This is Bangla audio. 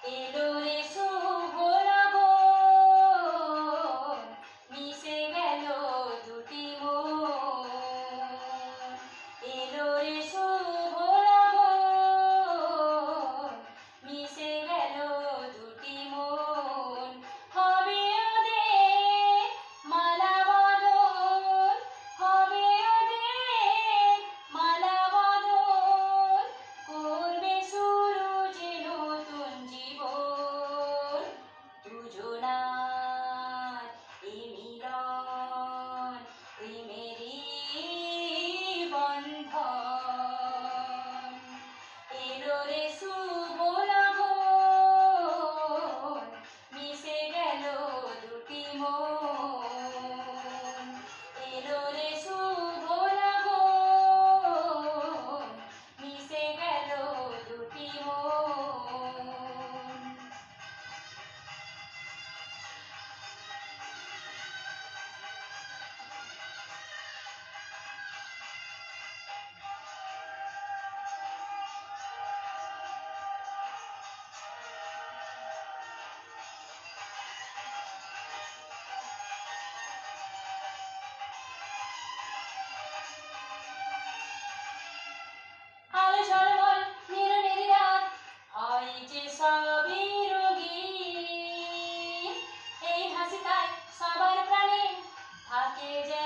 এলো রে শুভ লগন, মিশে গেল দুটি মন। এলো রে শুভ লগন, মিশে গেল দুটি মন। হবে ওদের মালা বদল, হবে ওদের মালা বদল, করবে শুরু যে নতুন জীবন। দুজনার এই মিলন, প্রেমেরই বন্ধন। এলো রে শুভ লগন, মিশে গেল দুটি মন। এলো রে শুভ লগন, মিশে গেল দুটি মন। আলো ঝলমল নিরুনির রাত, হয় যে সবই রঙিন। এই হাসিটায় সবার প্রাণে থাকে যে